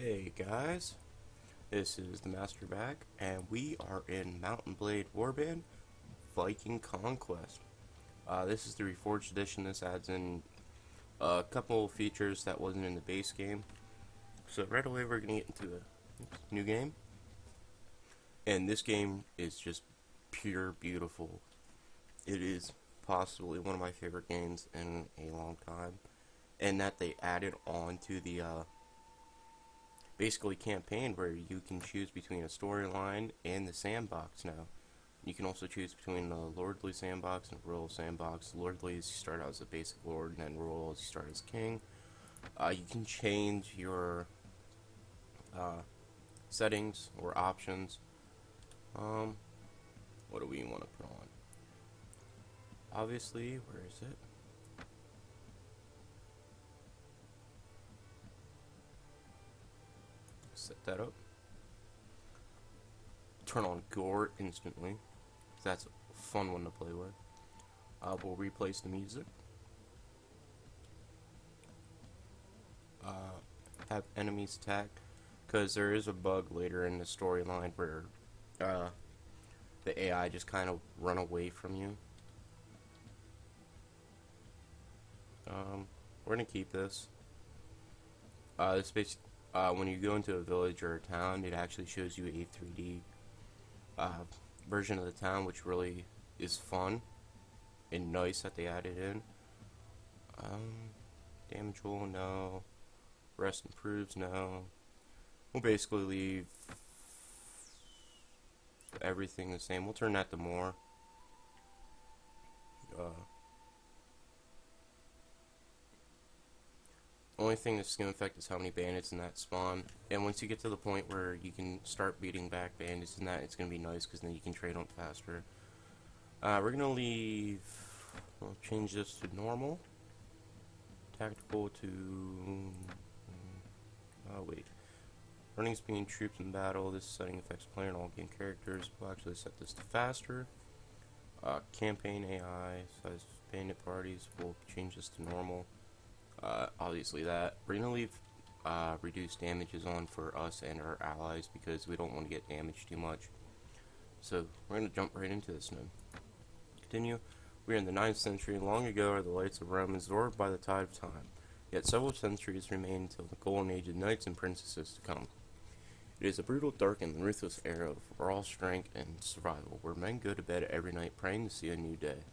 Hey guys, this is the Lodbrac, and we are in Mountain Blade Warband Viking Conquest. This is the Reforged edition. This adds in a couple features that wasn't in the base game. So right away we're gonna get into a new game, and this game is just pure beautiful. It is possibly one of my favorite games in a long time, and that they added on to the basically campaign where you can choose between a storyline and the sandbox now. You can also choose between the Lordly sandbox and Royal sandbox. Lordly is you start out as a basic lord, and then Royal is you start as king. You can change your settings or options. What do we want to put on? Obviously, where is it? Set that up. Turn on gore instantly. That's a fun one to play with. We'll replace the music. Have enemies attack, because there is a bug later in the storyline where the AI just kind of run away from you. We're gonna keep this. This basically, when you go into a village or a town, it actually shows you a 3D version of the town, which really is fun and nice that they added in. Damage roll, no. Rest improves, no. We'll basically leave everything the same. We'll turn that to more. Only thing that's going to affect is how many bandits in that spawn. And once you get to the point where you can start beating back bandits and that, it's going to be nice because then you can trade them faster. We're going to leave... We'll change this to normal. Tactical to... wait. Running speed, troops in battle. This setting affects player and all game characters. We'll actually set this to faster. Campaign AI, size bandit parties. We'll change this to normal. Obviously that. We're going to leave reduced damages on for us and our allies because we don't want to get damaged too much. So we're going to jump right into this now. Continue. We are in the 9th century. Long ago are the lights of Rome absorbed by the tide of time. Yet several centuries remain until the golden age of knights and princesses to come. It is a brutal, dark, and ruthless era of raw strength and survival, where men go to bed every night praying to see a new day.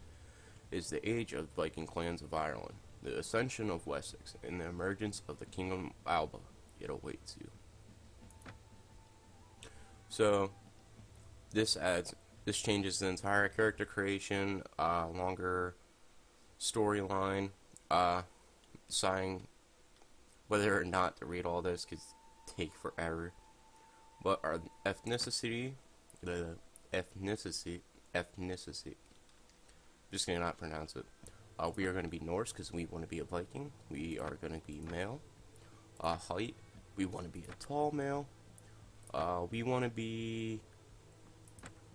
It is the age of Viking clans of Ireland, the ascension of Wessex, and the emergence of the Kingdom of Alba. It awaits you. So, this changes the entire character creation, longer storyline, deciding whether or not to read all this could take forever. But our ethnicity, just gonna not pronounce it. We are going to be Norse because we want to be a Viking. We are going to be male. Height, we want to be a tall male.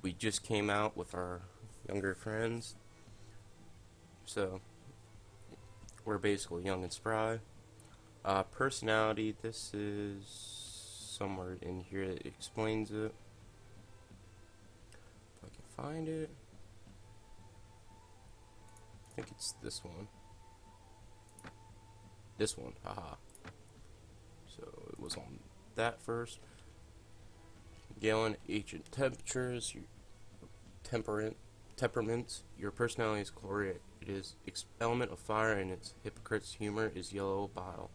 We just came out with our younger friends. So, we're basically young and spry. Personality, this is somewhere in here that explains it. If I can find it. I think it's this one. This one, haha. So it was on that first. Galen, ancient temperatures, your temperaments. Your personality is chlorate. It is element of fire, and its hypocrite's humor is yellow bile.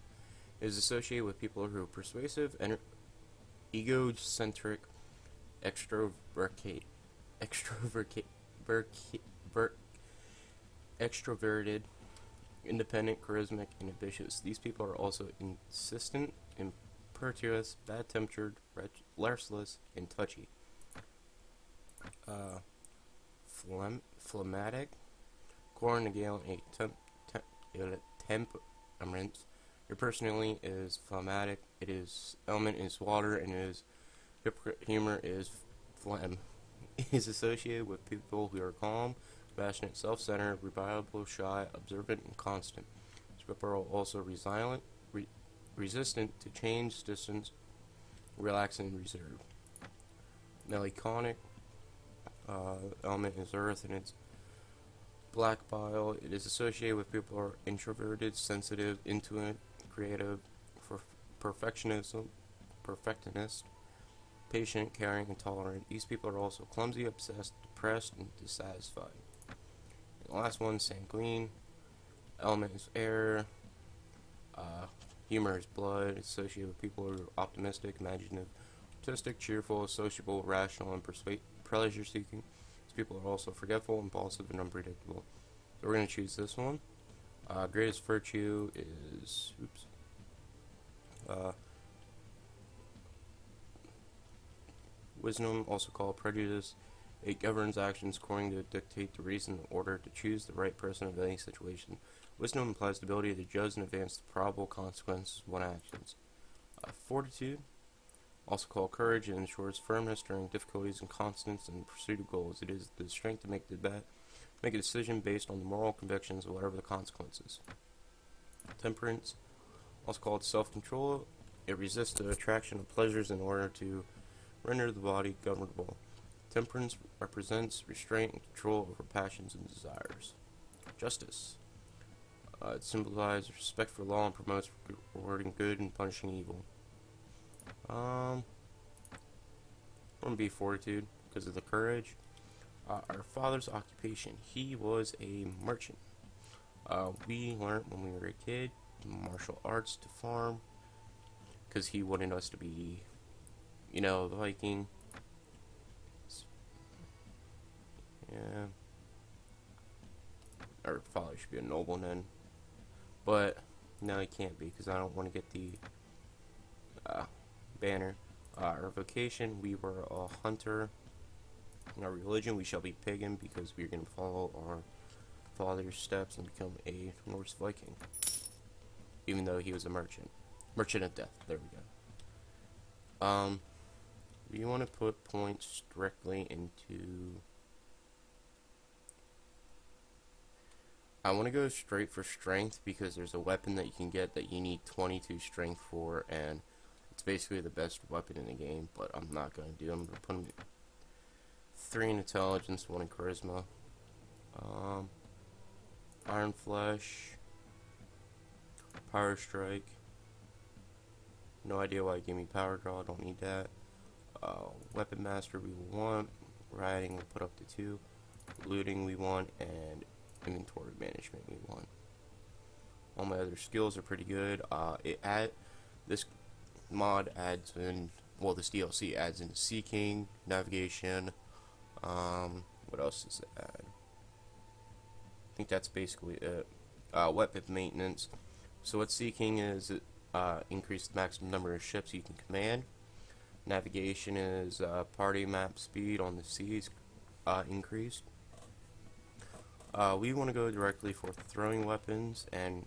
It is associated with people who are persuasive, egocentric, extroverted, independent, charismatic, and ambitious. These people are also insistent, impetuous, bad-tempered, restless, and touchy. Phlegmatic, Corin and Gale, temperament. Your personality is phlegmatic. It is element is water, and his humor is phlegm. It is associated with people who are calm, compassionate, self-centered, reliable, shy, observant, and constant. These people are also resistant to change, distance, relaxing and reserved. Melancholic element is earth, and it's black bile. It is associated with people who are introverted, sensitive, intuitive, creative, perfectionism, perfectionist, patient, caring, and tolerant. These people are also clumsy, obsessed, depressed, and dissatisfied. And the last one, sanguine. Element is air. Humor is blood. It's associated with people who are optimistic, imaginative, artistic, cheerful, sociable, rational, and pleasure-seeking. These people are also forgetful, impulsive, and unpredictable. So we're going to choose this one. Greatest virtue is... wisdom, also called prejudice. It governs actions according to dictate the reason in order to choose the right person of any situation. Wisdom implies the ability to judge in advance the probable consequences of one's actions. Fortitude, also called courage, it ensures firmness during difficulties and constance in pursuit of goals. It is the strength to make a decision based on the moral convictions of whatever the consequences. Temperance, also called self-control, it resists the attraction of pleasures in order to render the body governable. Temperance represents restraint and control over passions and desires. Justice. It symbolizes respect for law and promotes rewarding good and punishing evil. I'm going to be fortitude because of the courage. Our father's occupation. He was a merchant. We learned when we were a kid martial arts to farm because he wanted us to be, the Viking. Yeah. Our father should be a nobleman. But, no, he can't be, because I don't want to get the banner. Our vocation, we were a hunter. In our religion, we shall be pagan, because we're going to follow our father's steps and become a Norse Viking. Even though he was a merchant. Merchant of death, there we go. We want to put points directly into... I want to go straight for strength because there's a weapon that you can get that you need 22 strength for, and it's basically the best weapon in the game, but I'm not going to do it. I'm going to put him 3 in intelligence, 1 in charisma. Iron Flesh, Power Strike. No idea why it gave me Power Draw, I don't need that. Weapon Master we want, Riding we'll put up to 2, Looting we want, and Inventory Management we want. All my other skills are pretty good. This mod adds in, this DLC adds in Seeking, Navigation, what else does it add? I think that's basically it. Weapon Maintenance. So what Seeking is, it increase the maximum number of ships you can command. Navigation is party map speed on the seas increased. We want to go directly for throwing weapons and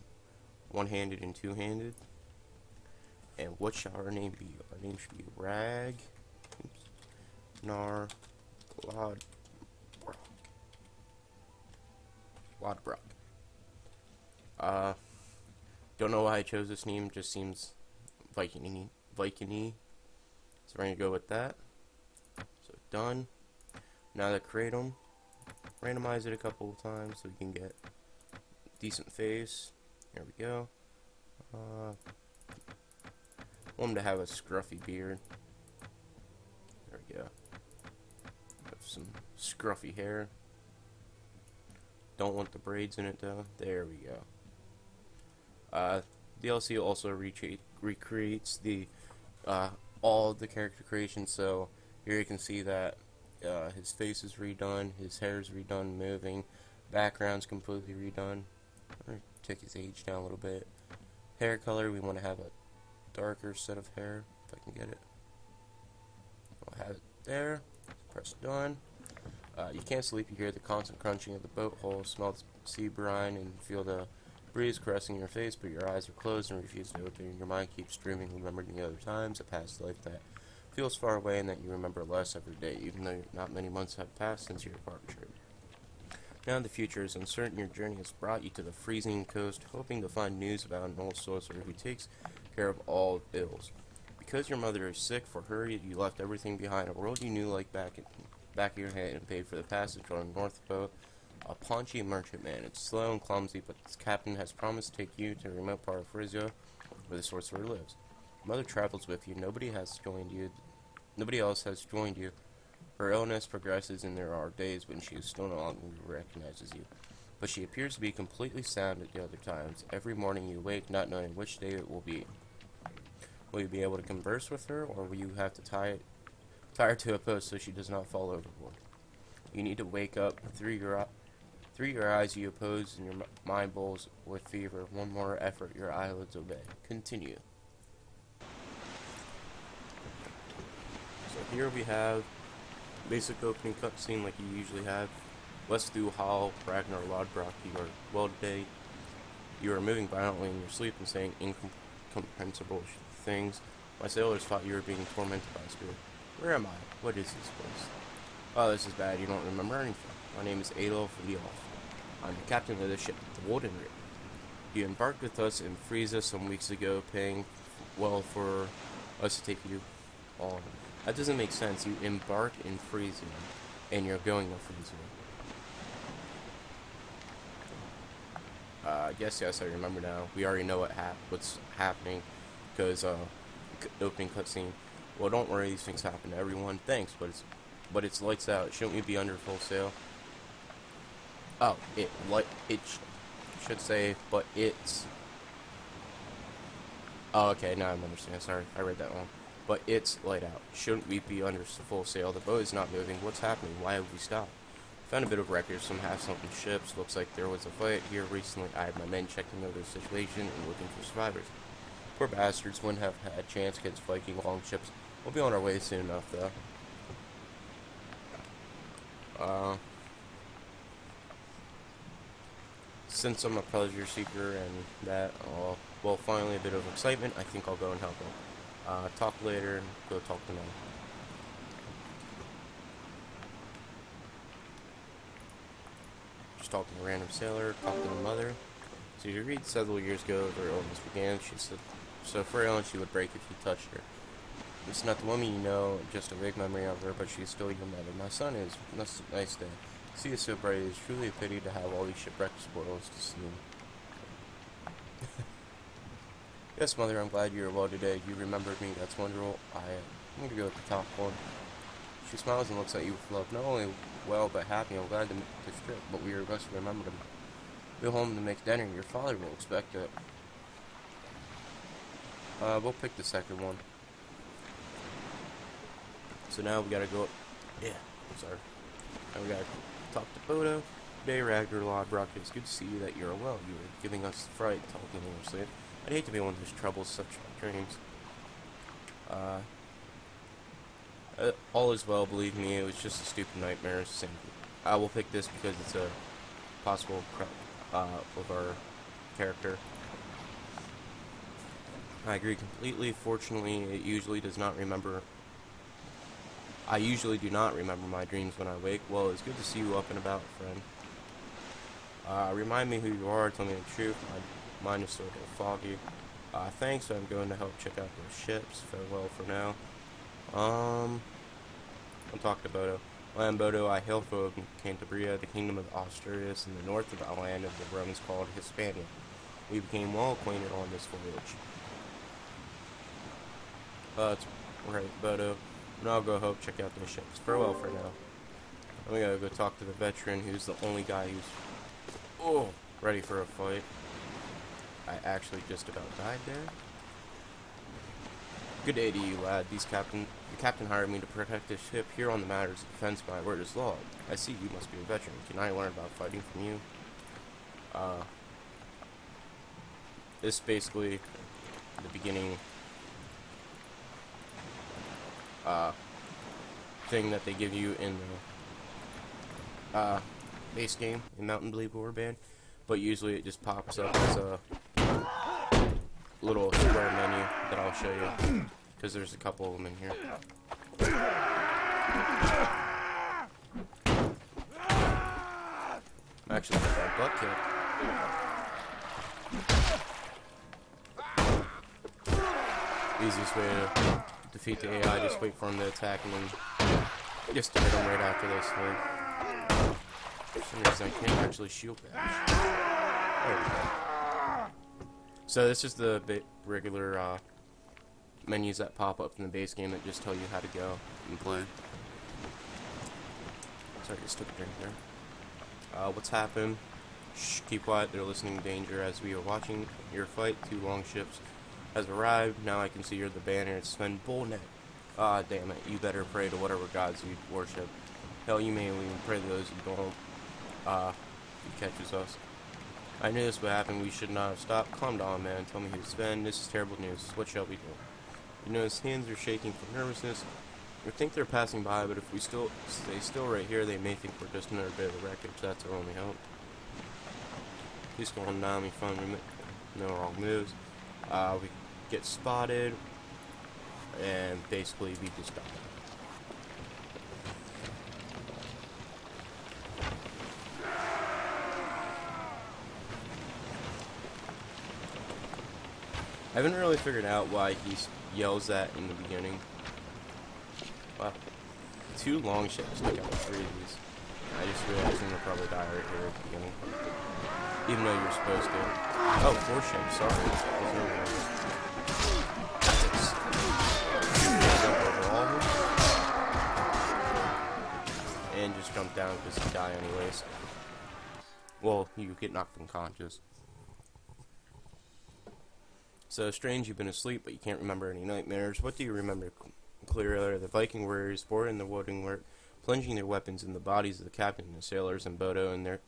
one-handed and two-handed. And what shall our name be? Our name should be Ragnar Lodbrac. Don't know why I chose this name, just seems Viking-y. So we're going to go with that. So done. Now that create them, randomize it a couple of times so we can get decent face. There we go. Want him to have a scruffy beard. There we go. Have some scruffy hair. Don't want the braids in it though. There we go. DLC also recreates the all of the character creation. So here you can see that his face is redone, his hair is redone, moving, background's completely redone. I'm gonna take his age down a little bit. Hair color, we want to have a darker set of hair, if I can get it. I'll have it there. Press done. You can't sleep. You hear the constant crunching of the boat hull, smell the sea brine, and feel the breeze caressing your face, but your eyes are closed and refuse to open. Your mind keeps dreaming, remembering the other times, a past life that feels far away and that you remember less every day, even though not many months have passed since your departure. Now the future is uncertain. Your journey has brought you to the freezing coast, hoping to find news about an old sorcerer who takes care of all ills. Because your mother is sick, for her you left everything behind, a world you knew like back of your hand, and paid for the passage on a north boat. A paunchy merchantman. It's slow and clumsy, but its captain has promised to take you to a remote part of Frisia, where the sorcerer lives. Mother travels with you. Nobody else has joined you. Her illness progresses, and there are days when she still no longer recognizes you. But she appears to be completely sound at the other times. Every morning you wake, not knowing which day it will be. Will you be able to converse with her, or will you have to tie her to a post so she does not fall overboard? You need to wake up. Through your eyes you oppose, and your mind bowls with fever. One more effort, your eyelids obey. Continue. So here we have basic opening cutscene like you usually have. West through Hall, Ragnar, Lodbrac, you are well today. You are moving violently in your sleep and saying incomprehensible things. My sailors thought you were being tormented by a spirit. Where am I? What is this place? Oh, this is bad. You don't remember anything. My name is Adolf Leof. I'm the captain of the ship, the Wardenry. You embarked with us in Frisia some weeks ago, paying well for us to take you on. That doesn't make sense. You embarked in Frisia, and you're going to Frisia. Yes, I remember now. We already know what's happening, because opening cutscene. Well, don't worry, these things happen to everyone. Thanks, but it's lights out. Shouldn't we be under full sail? Oh, should say, but it's. Oh, okay, now I understand. Sorry, I read that wrong. But it's light out. Shouldn't we be under full sail? The boat is not moving. What's happening? Why have we stopped? Found a bit of wreckage, some half-sunken ships. Looks like there was a fight here recently. I had my men checking over the situation and looking for survivors. Poor bastards wouldn't have had a chance against Viking longships. We'll be on our way soon enough, though. Since I'm a pleasure seeker and that, well, finally a bit of excitement, I think I'll go and help them. Talk later and go talk to them. Just talking to a random sailor, talking to the mother. So you read several years ago, her illness began. She said, so frail and she would break if you touched her. It's not the woman you know, just a vague memory of her, but she's still your mother. My son is. That's a nice day. See you so bright. It is truly a pity to have all these shipwrecked spoils to see. Yes, mother, I'm glad you're well today. You remembered me. That's wonderful. I'm going to go with the top one. She smiles and looks at you with love. Not only well, but happy. I'm glad to make this trip, but we must remember to go home to make dinner. Your father will expect it. We'll pick the second one. So now we gotta go. Yeah, sorry. Now we gotta talk to Bodo. Today, Ragnar, Lodbrac, it's good to see you that you're well. You were giving us the fright, talking in your sleep. I'd hate to be one of those troubles, such dreams. All is well, believe me. It was just a stupid nightmare. I will pick this because it's a possible of our character. I agree completely. Fortunately, I usually do not remember my dreams when I wake. Well, it's good to see you up and about, friend. Remind me who you are. Tell me the truth. My mind is sort of foggy. Thanks. I'm going to help check out those ships. Farewell for now. I'll talk to Bodo. I am Bodo. I hail from Cantabria, the kingdom of Asturias, in the north of the land of the Romans called Hispania. We became well acquainted on this voyage. It's right, Bodo. Now I'll go help check out those ships. Farewell for now. We gotta go talk to the veteran, who's the only guy who's ready for a fight. I actually just about died there. Good day to you, lad. The captain hired me to protect his ship. Here on the matters of defense, my word is law. I see you must be a veteran. Can I learn about fighting from you? This basically the beginning thing that they give you in the base game in Mountain Blade Warband, but usually it just pops up as a little square menu that I'll show you, because there's a couple of them in here. I'm actually got that butt kick. Easiest way to defeat the AI, just wait for him to attack and then just hit him right after they swing. For some reason I can't actually shield bash. There we go. So this is the regular menus that pop up in the base game that just tell you how to go and play. Sorry, just took a drink there. What's happened? Shh, keep quiet, they're listening to danger as we are watching your fight. 2 longships has arrived. Now I can see you're the banner. It's Sven Bullneck. Ah, damn it. You better pray to whatever gods you worship. Hell, you may even pray to those who don't. He catches us. I knew this would happen. We should not have stopped. Calm down, man. Tell me who's Sven. This is terrible news. What shall we do? You know, his hands are shaking from nervousness. We think they're passing by, but if we stay still right here, they may think we're just another bit of the wreckage. That's our only hope. He's going down. We find no wrong moves. We get spotted, and basically we just die. I haven't really figured out why he yells that in the beginning. Wow. 2 long ships took out 3 of these. I just realized I'm gonna probably die right here at the beginning. Even though you're supposed to. Oh, 4 ships, sorry. Jump over all of them. And just jump down because you die anyways. Well, you get knocked unconscious. So strange, you've been asleep, but you can't remember any nightmares. What do you remember clearly? The Viking warriors fought in the wooden work, plunging their weapons in the bodies of the captain, the sailors, and Bodo, and the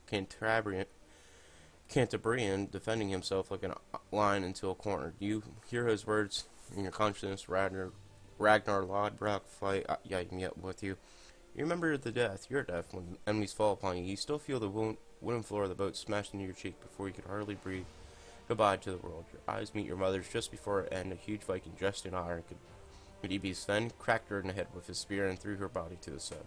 Cantabrian defending himself like a lion until a corner. You hear his words in your consciousness. Ragnar Lodbrac fight. Yeah, I can get with you. You remember the death, your death, when enemies fall upon you. You still feel the wooden floor of the boat smashed into your cheek before you could hardly breathe. Goodbye to the world. Your eyes meet your mother's just before it ends. A huge Viking dressed in iron could he be Sven? Cracked her in the head with his spear and threw her body to the side.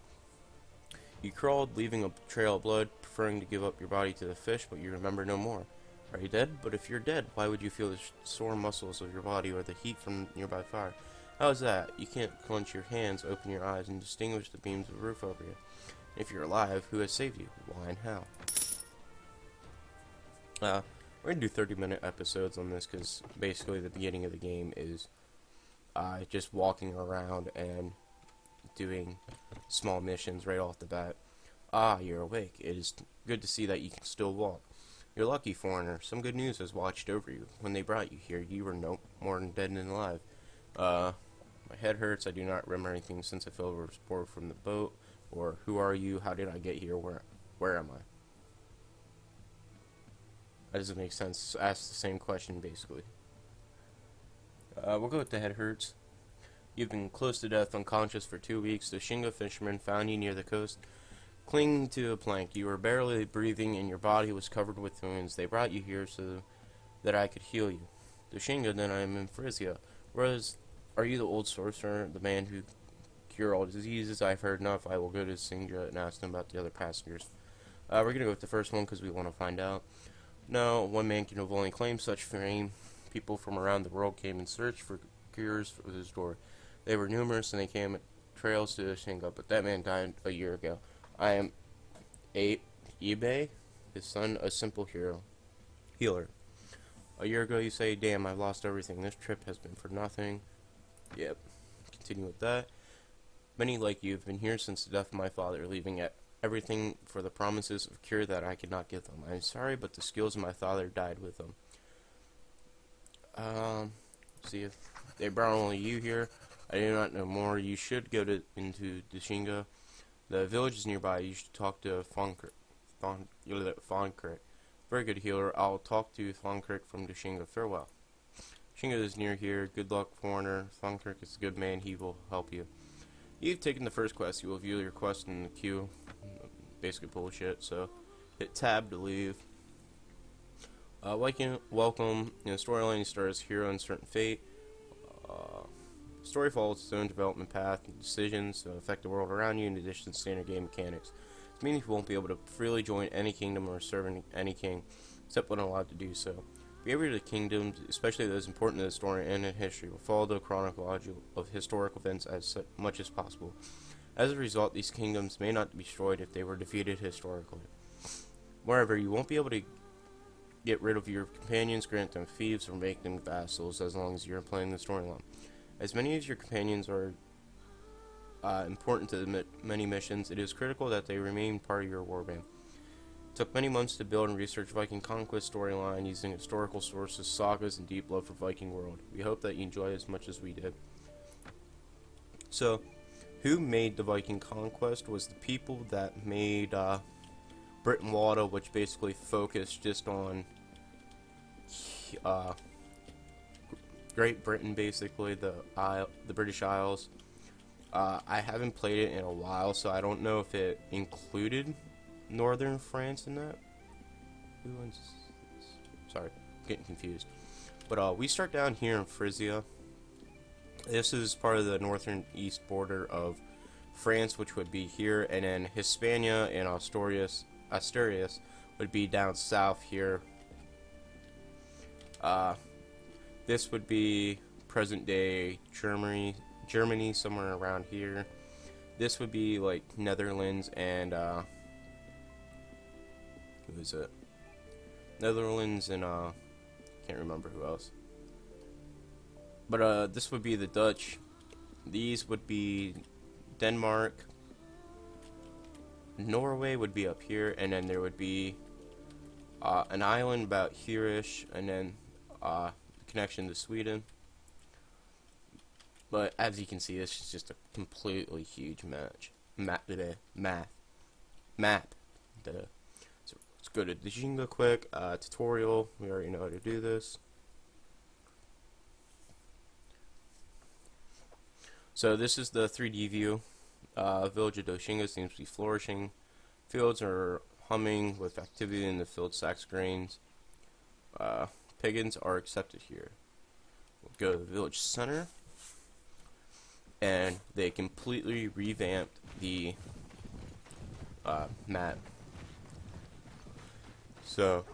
You crawled, leaving a trail of blood, preferring to give up your body to the fish, but you remember no more. Are you dead? But if you're dead, why would you feel the sore muscles of your body or the heat from nearby fire? How is that? You can't clench your hands, open your eyes, and distinguish the beams of the roof over you. If you're alive, who has saved you? Why and how? We're going to do 30-minute episodes on this because basically the beginning of the game is just walking around and doing small missions right off the bat. Ah, you're awake. It is good to see that you can still walk. You're lucky, foreigner. Some good news has watched over you. When they brought you here, you were no more than dead than alive. My head hurts. I do not remember anything since I fell overboard from the boat. Or who are you? How did I get here? Where am I? That doesn't make sense. Ask the same question, basically. We'll go with the head hurts. You've been close to death, unconscious for 2 weeks. The Shinga fishermen found you near the coast, clinging to a plank. You were barely breathing, and your body was covered with wounds. They brought you here so that I could heal you. The Shinga, then I am in Frisia. Are you the old sorcerer, the man who cure all diseases? I've heard enough. I will go to Sinja and ask them about the other passengers. We're going to go with the first one because we want to find out. No, one man can only claim such fame. People from around the world came in search for cures for his door. They were numerous and they came at trails to Shinga, but that man died a year ago. I am eBay, his son, a simple healer. A year ago you say, damn, I've lost everything. This trip has been for nothing. Yep. Continue with that. Many like you have been here since the death of my father, leaving everything for the promises of cure that I could not give them. I am sorry, but the skills of my father died with them. See if they brought only you here. I do not know more. You should go into Deshinga. The village is nearby. You should talk to Fonkirk. Very good healer. I'll talk to Fonkirk from Deshinga. Farewell. Shinga is near here. Good luck, foreigner. Fonkirk is a good man. He will help you. You've taken the first quest. You will view your quest in the queue. Basically bullshit, so hit tab to leave. Welcome. In the storyline, you start as a hero in certain fate. Story follows its own development path and decisions that affect the world around you in addition to standard game mechanics. This means you won't be able to freely join any kingdom or serve any king, except when allowed to do so. Behavior of the kingdoms, especially those important to the story and in history, will follow the chronology of historical events as much as possible. As a result, these kingdoms may not be destroyed if they were defeated historically. Moreover, you won't be able to get rid of your companions, grant them fiefs, or make them vassals as long as you're playing the storyline. As many of your companions are important to the many missions, it is critical that they remain part of your warband. It took many months to build and research Viking Conquest storyline using historical sources, sagas, and deep love for Viking world. We hope that you enjoy it as much as we did. So, who made the Viking Conquest was the people that made Britain Walda, which basically focused just on Great Britain, basically the British Isles. I haven't played it in a while, so I don't know if it included northern France in that. Sorry, I'm getting confused. But we start down here in Frisia. This is part of the northern east border of France, which would be here, and then Hispania and Asturias would be down south here. This would be present-day Germany, somewhere around here. This would be like Netherlands and who is it? Netherlands and can't remember who else. But this would be the Dutch. These would be Denmark. Norway would be up here, and then there would be an island about here-ish, and then connection to Sweden. But as you can see, this is just a completely huge map. So let's go to Djinga quick. Tutorial. We already know how to do this. So this is the 3D view. Village of Doshinga seems to be flourishing. Fields are humming with activity in the field sacks grains. Pagans are accepted here. We'll go to the village center. And they completely revamped the map. So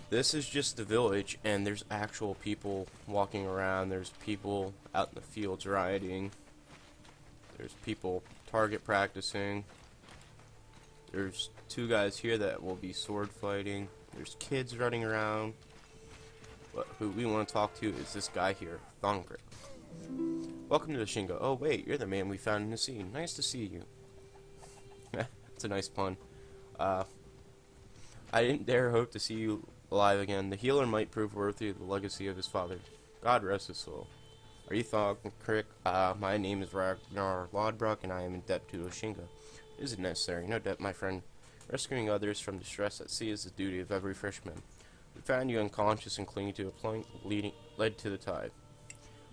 this is just the village, and there's actual people walking around. There's people out in the fields riding. There's people target practicing. There's two guys here that will be sword fighting. There's kids running around. But who we want to talk to is this guy here, Ragnar. Welcome to the Shingo. Oh wait, you're the man we found in the sea. Nice to see you. That's a nice pun. I didn't dare hope to see you alive again. The healer might prove worthy of the legacy of his father. God rest his soul. Are you Crick? My name is Ragnar Lodbrac, and I am in debt to Oshinga. It isn't necessary. No debt, my friend. Rescuing others from distress at sea is the duty of every fisherman. We found you unconscious and clinging to a plank led to the tide.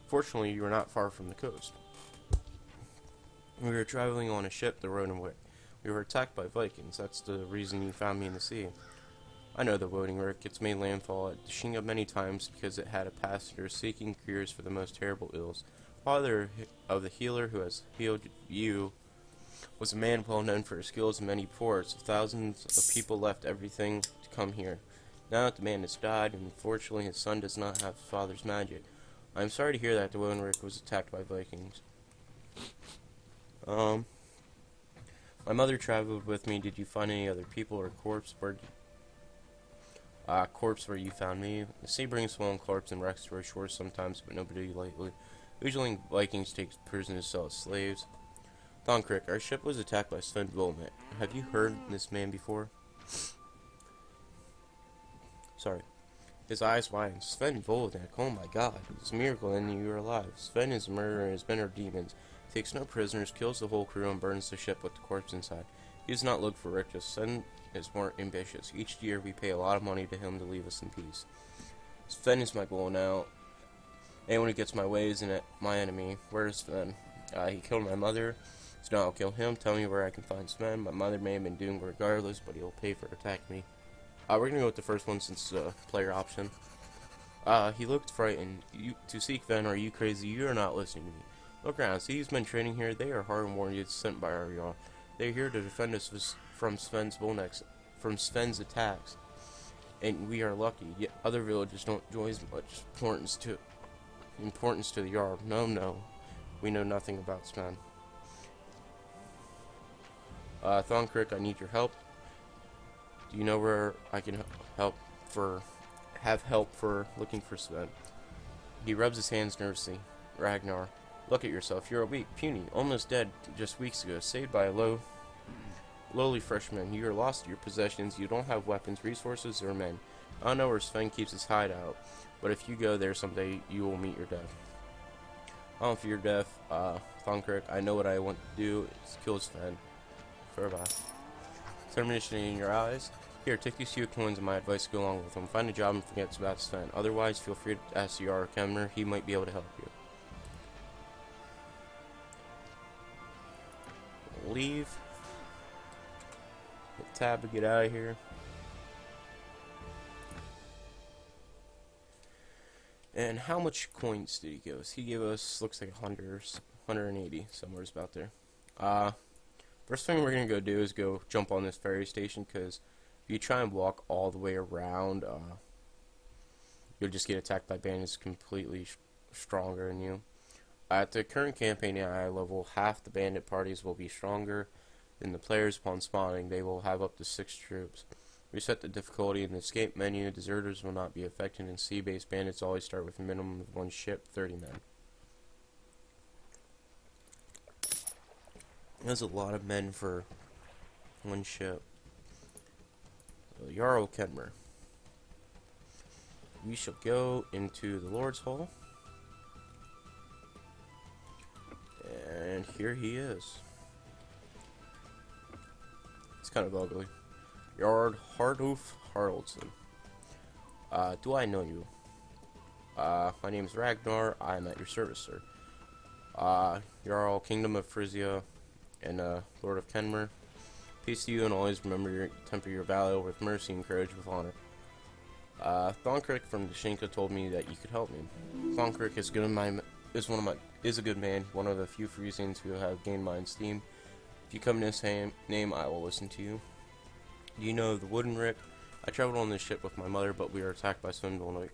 Fortunately, you were not far from the coast. We were traveling on a ship, the Rodenwick. We were attacked by Vikings. That's the reason you found me in the sea. I know the Rodenwick. It's made landfall at Shinga many times because it had a passenger seeking cures for the most terrible ills. Father of the healer who has healed you was a man well known for his skills in many ports. Thousands of people left everything to come here. Now that the man has died, and unfortunately his son does not have his father's magic. I am sorry to hear that the Rodenwick was attacked by Vikings. My mother traveled with me. Did you find any other people or corpse? Corpse where you found me. The sea brings swollen corpse and wrecks to our shores sometimes, but nobody lately. Usually Vikings take prisoners to sell as slaves. Crick, our ship was attacked by Sven Volmet. Have you heard this man before? Sorry. His eyes widen. Sven Volmet, oh my god. It's a miracle that you are alive. Sven is a murderer and his men are demons. He takes no prisoners, kills the whole crew, and burns the ship with the corpse inside. He does not look for riches. Sven is more ambitious. Each year we pay a lot of money to him to leave us in peace. Sven is my goal now. Anyone who gets my way is my enemy. Where is Sven? He killed my mother, so now I'll kill him. Tell me where I can find Sven. My mother may have been doomed regardless, but he'll pay for attacking me. We're gonna go with the first one since it's a player option. He looked frightened. To seek Sven, are you crazy? You are not listening to me. Look around. See these men training here? They are hard warriors sent by our They are here to defend us from Sven's attacks. and we are lucky. Yet other villages don't enjoy as much importance to the Jarl. No, no, we know nothing about Sven. Thonkirk, I need your help. Do you know where I can have help for looking for Sven? He rubs his hands nervously. Ragnar, look at yourself. You're weak, puny, almost dead just weeks ago, saved by a lowly freshman. You are lost to your possessions. You don't have weapons, resources, or men. I don't know where Sven keeps his hideout, but if you go there someday, you will meet your death. I don't fear death, Thonkirk. I know what I want to do is kill Sven. Farewell. Determination in your eyes. Here, take these few coins and my advice to go along with them. Find a job and forget about Sven. Otherwise, feel free to ask the Jarl Kemner. He might be able to help you. Leave. Hit tab to get out of here. And how much coins did he give us? He gave us, looks like 180, somewhere about there. First thing we're going to go do is go jump on this ferry station, because if you try and walk all the way around, you'll just get attacked by bandits completely stronger than you. At the current campaign AI level, half the bandit parties will be stronger than the players upon spawning. They will have up to 6 troops. Reset the difficulty in the escape menu. Deserters will not be affected, and sea-based bandits always start with a minimum of 1 ship, 30 men. That's a lot of men for 1 ship. So, Jarl Kemner. We shall go into the Lord's Hall. And here he is. It's kind of ugly. Jarl Hardulf Haraldson. Do I know you? My name is Ragnar. I am at your service, sir. Jarl, Kingdom of Frisia, and Lord of Kenmure. Peace to you, and always remember temper your valor with mercy and courage with honor. Thonkirk from Dashinka told me that you could help me. Thonkirk is a good man, one of the few Frisians who have gained my esteem. If you come in his name, I will listen to you. Do you know the Wooden Rick? I traveled on this ship with my mother, but we were attacked by Sven Volnik.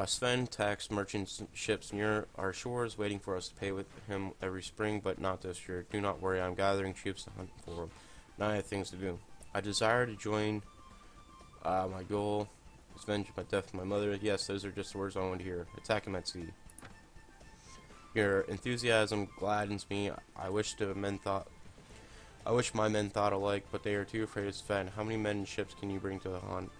Sven taxed merchant ships near our shores, waiting for us to pay with him every spring, but not this year. Do not worry, I'm gathering troops to hunt for him. Now I have things to do. I desire to join. My goal is avenge my death of my mother. Yes, those are just the words I want to hear. Attack him at sea. Your enthusiasm gladdens me. I wish my men thought alike, but they are too afraid of Sven. How many men and ships can you bring to the hunt?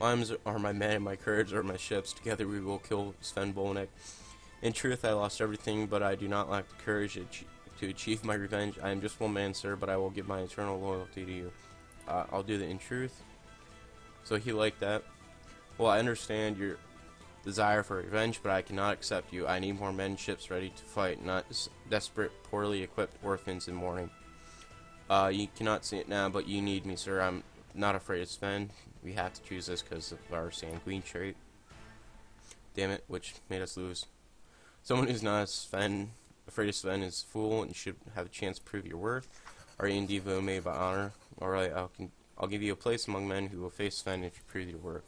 Mine are my men and my courage are my ships. Together we will kill Sven Volnik. In truth, I lost everything, but I do not lack the courage to achieve my revenge. I am just one man, sir, but I will give my eternal loyalty to you. I'll do that in truth. So he liked that. Well, I understand your desire for revenge, but I cannot accept you. I need more men and ships ready to fight, not desperate, poorly equipped orphans in mourning. You cannot see it now, but you need me, sir. I'm not afraid of Sven. We have to choose this because of our sanguine trait. Damn it, which made us lose. Someone who's not afraid of Sven is a fool and should have a chance to prove your worth. Are you indeed made by honor? Alright, I'll give you a place among men who will face Sven if you prove your worth.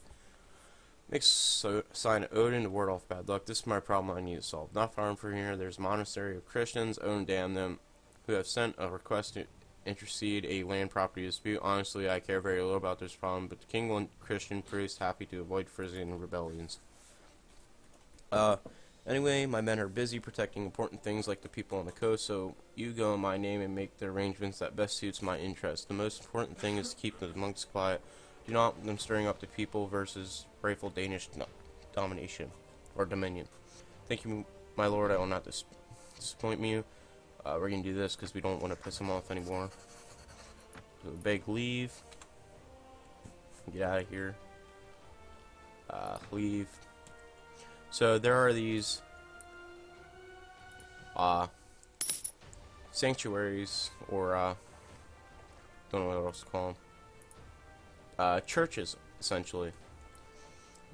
Make sign Odin to ward off bad luck. This is my problem I need to solve. Not far from here, there's a monastery of Christians, Odin damn them, who have sent a request to intercede a land property dispute. Honestly, I care very little about this problem, but the king and Christian priest happy to avoid Frisian rebellions. Anyway, my men are busy protecting important things like the people on the coast, so you go in my name and make the arrangements that best suits my interest. The most important thing is to keep the monks quiet. Do not want them stirring up the people versus rightful Danish domination or dominion. Thank you, my lord. I will not disappoint you. We're gonna do this because we don't want to piss him off anymore. So beg leave. Get out of here. Leave. So there are these sanctuaries, or don't know what else to call them. Churches, essentially,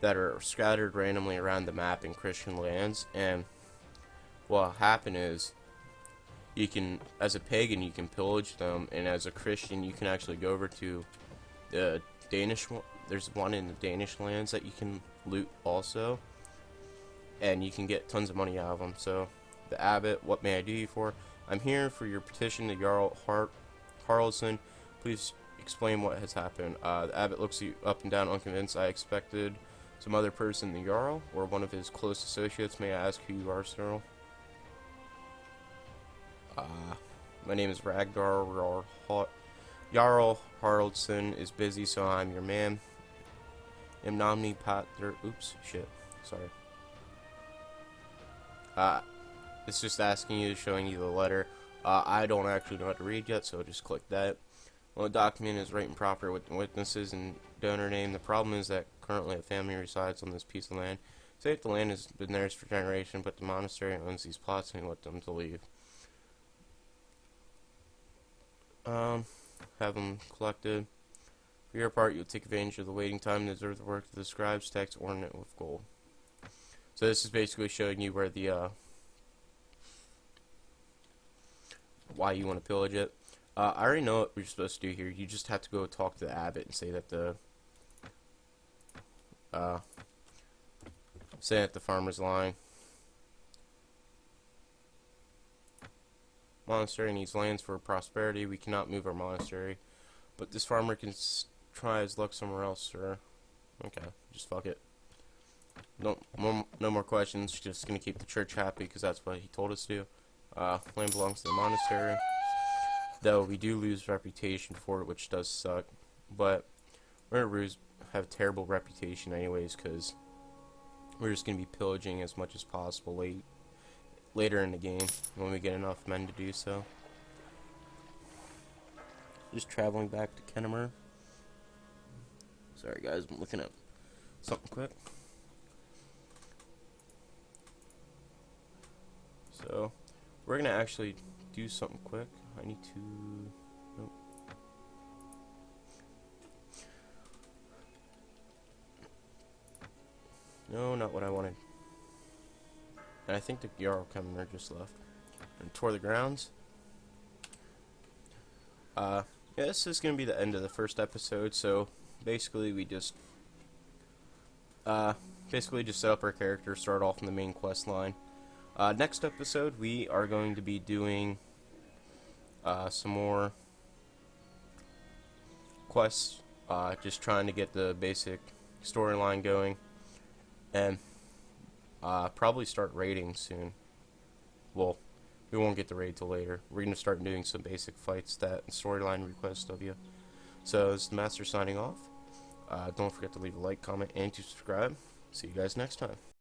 that are scattered randomly around the map in Christian lands. And what'll happen is you can, as a pagan, you can pillage them, and as a Christian, you can actually go over to the Danish one. There's one in the Danish lands that you can loot also, and you can get tons of money out of them. So, the abbot, what may I do you for? I'm here for your petition to Jarl Haraldsson. Please explain what has happened. The abbot looks you up and down, unconvinced. I expected some other person, the Jarl, or one of his close associates. May I ask who you are, sir? My name is Ragnar. Jarl Haraldsson is busy, so I'm your man. Imnomni Pater. Oops, shit. Sorry. It's just asking you, showing you the letter. I don't actually know how to read yet, so just click that. Well, the document is right and proper with witnesses and donor name. The problem is that currently a family resides on this piece of land. Say if the land has been theirs for generations, but the monastery owns these plots and want them to leave. Have them collected. For your part, you'll take advantage of the waiting time and deserve the work of the scribes, text, ornament with gold. So this is basically showing you where the, why you want to pillage it. I already know what you're supposed to do here. You just have to go talk to the abbot and say that the, farmer's lying. Monastery needs lands for prosperity. We cannot move our monastery, but this farmer can try his luck somewhere else, sir. Okay, just fuck it. No more questions. Just gonna keep the church happy because that's what he told us to. Land belongs to the monastery, though we do lose reputation for it, which does suck. But we're gonna have a terrible reputation anyways because we're just gonna be pillaging as much as possible later in the game when we get enough men to do so. Just traveling back to Kennemer. Sorry guys, I'm looking up something quick. So we're gonna actually do something quick. I need to, nope. No, not what I wanted. And I think the Jarl Commoner just left and tore the grounds. Yeah, this is gonna be the end of the first episode. So basically, we just set up our character, start off in the main quest line. Next episode, we are going to be doing some more quests, just trying to get the basic storyline going, and probably start raiding soon. Well, we won't get the raid till later. We're going to start doing some basic fights that storyline request of you. So, this is the Master signing off. Don't forget to leave a like, comment, and to subscribe. See you guys next time.